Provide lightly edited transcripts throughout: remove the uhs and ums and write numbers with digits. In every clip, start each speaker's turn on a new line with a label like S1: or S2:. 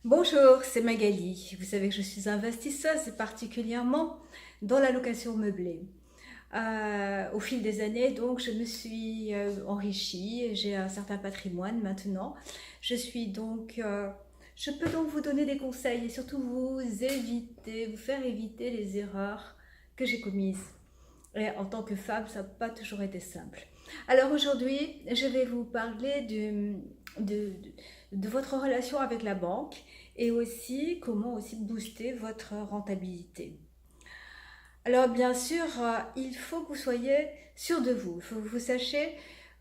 S1: Bonjour, c'est Magali. Vous savez que je suis investisseuse, et particulièrement dans la location meublée. Au fil des années, donc, je me suis enrichie, j'ai un certain patrimoine maintenant. Je peux donc vous donner des conseils et surtout vous faire éviter les erreurs que j'ai commises. Et en tant que femme, ça n'a pas toujours été simple. Alors aujourd'hui, je vais vous parler de, de votre relation avec la banque et aussi comment aussi booster votre rentabilité. Alors bien sûr, il faut que vous soyez sûr de vous, il faut que vous sachiez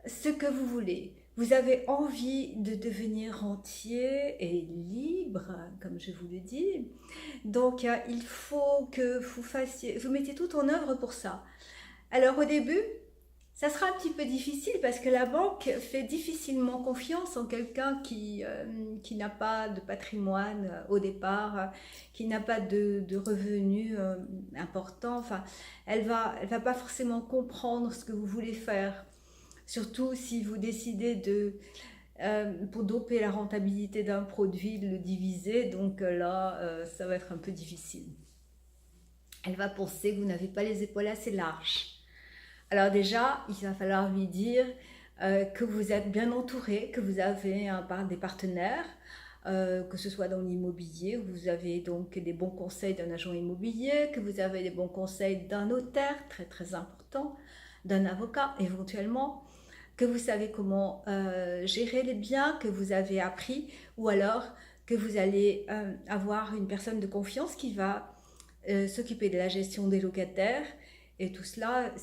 S1: ce que vous voulez. Vous avez envie de devenir rentier et libre, comme je vous le dis. Donc il faut que vous mettiez tout en œuvre pour ça. Alors au début, ça sera un petit peu difficile parce que la banque fait difficilement confiance en quelqu'un qui n'a pas de patrimoine au départ, qui n'a pas de revenus importants. Enfin, elle va pas forcément comprendre ce que vous voulez faire. Surtout si vous décidez pour doper la rentabilité d'un produit, de le diviser. Donc là, ça va être un peu difficile. Elle va penser que vous n'avez pas les épaules assez larges. Alors déjà, il va falloir lui dire que vous êtes bien entouré, que vous avez des partenaires, que ce soit dans l'immobilier, vous avez donc des bons conseils d'un agent immobilier, que vous avez des bons conseils d'un notaire, très très important, d'un avocat éventuellement, que vous savez comment gérer les biens que vous avez appris, ou alors que vous allez avoir une personne de confiance qui va s'occuper de la gestion des locataires. Et tout cela,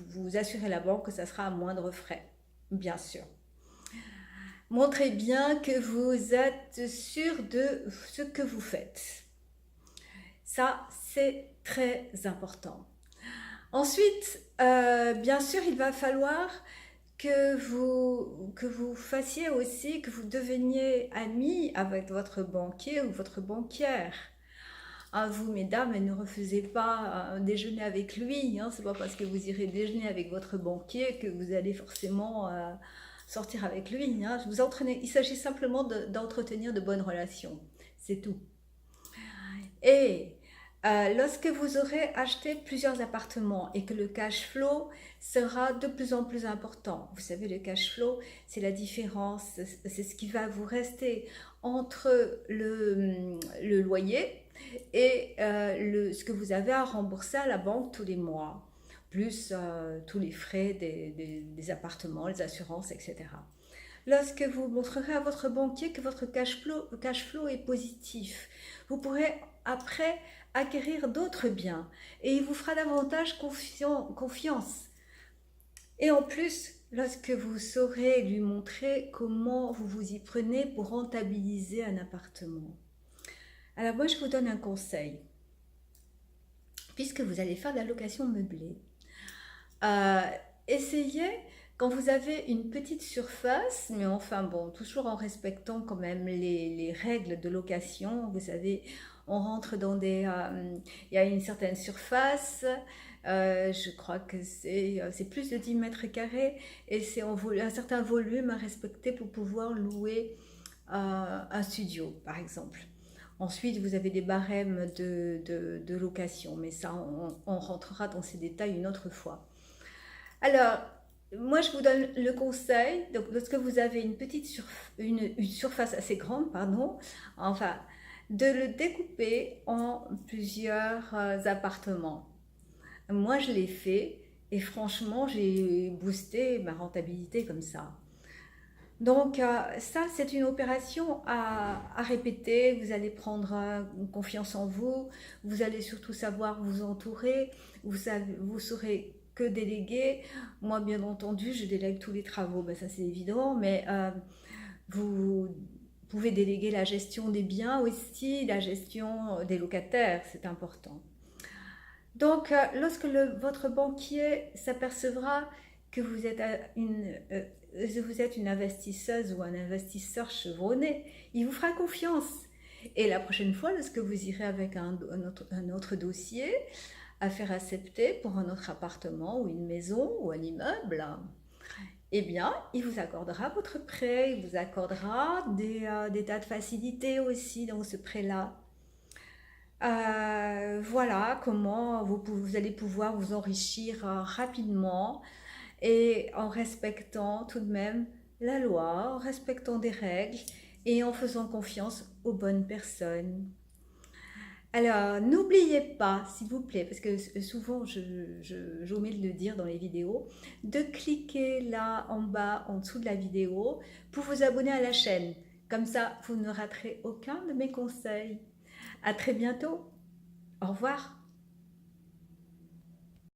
S1: vous assurez la banque que ça sera à moindre frais, bien sûr. Montrez bien que vous êtes sûr de ce que vous faites. Ça, c'est très important. Ensuite, bien sûr, il va falloir que vous fassiez aussi, que vous deveniez ami avec votre banquier ou votre banquière. À vous, mesdames, ne refusez pas un déjeuner avec lui. Hein. C'est pas parce que vous irez déjeuner avec votre banquier que vous allez forcément sortir avec lui. Hein. Il s'agit simplement d'entretenir de bonnes relations. C'est tout. Et lorsque vous aurez acheté plusieurs appartements et que le cash flow sera de plus en plus important, vous savez, le cash flow, c'est la différence, c'est ce qui va vous rester entre le loyer et ce que vous avez à rembourser à la banque tous les mois, plus tous les frais des appartements, les assurances, etc. Lorsque vous montrerez à votre banquier que votre cash flow est positif, vous pourrez après acquérir d'autres biens et il vous fera davantage confiance. Et en plus, lorsque vous saurez lui montrer comment vous vous y prenez pour rentabiliser un appartement. Alors moi, je vous donne un conseil. Puisque vous allez faire de la location meublée, euh, essayez quand vous avez une petite surface, mais enfin bon, toujours en respectant quand même les règles de location. Vous savez, on rentre dans il y a une certaine surface, je crois que c'est plus de 10 mètres carrés et c'est un certain volume à respecter pour pouvoir louer un studio, par exemple. Ensuite, vous avez des barèmes de location, mais ça, on rentrera dans ces détails une autre fois. Alors, moi, je vous donne le conseil, donc lorsque vous avez une surface assez grande, pardon, enfin, de le découper en plusieurs appartements. Moi, je l'ai fait et franchement, j'ai boosté ma rentabilité comme ça. Donc ça, c'est une opération à répéter. Vous allez prendre confiance en vous. Vous allez surtout savoir vous entourer. Vous saurez que déléguer. Moi, bien entendu, je délègue tous les travaux. Ben, ça, c'est évident. Mais vous pouvez déléguer la gestion des biens aussi, la gestion des locataires. C'est important. Donc, lorsque votre banquier s'apercevra que vous êtes une investisseuse ou un investisseur chevronné, il vous fera confiance. Et la prochaine fois, lorsque vous irez avec un autre dossier à faire accepter pour un autre appartement ou une maison ou un immeuble, eh bien, il vous accordera votre prêt, il vous accordera des tas de facilités aussi dans ce prêt-là. Voilà comment vous allez pouvoir vous enrichir rapidement et en respectant tout de même la loi, en respectant des règles et en faisant confiance aux bonnes personnes. Alors, n'oubliez pas, s'il vous plaît, parce que souvent j'omets de le dire dans les vidéos, de cliquer là en bas, en dessous de la vidéo, pour vous abonner à la chaîne. Comme ça, vous ne raterez aucun de mes conseils. À très bientôt. Au revoir.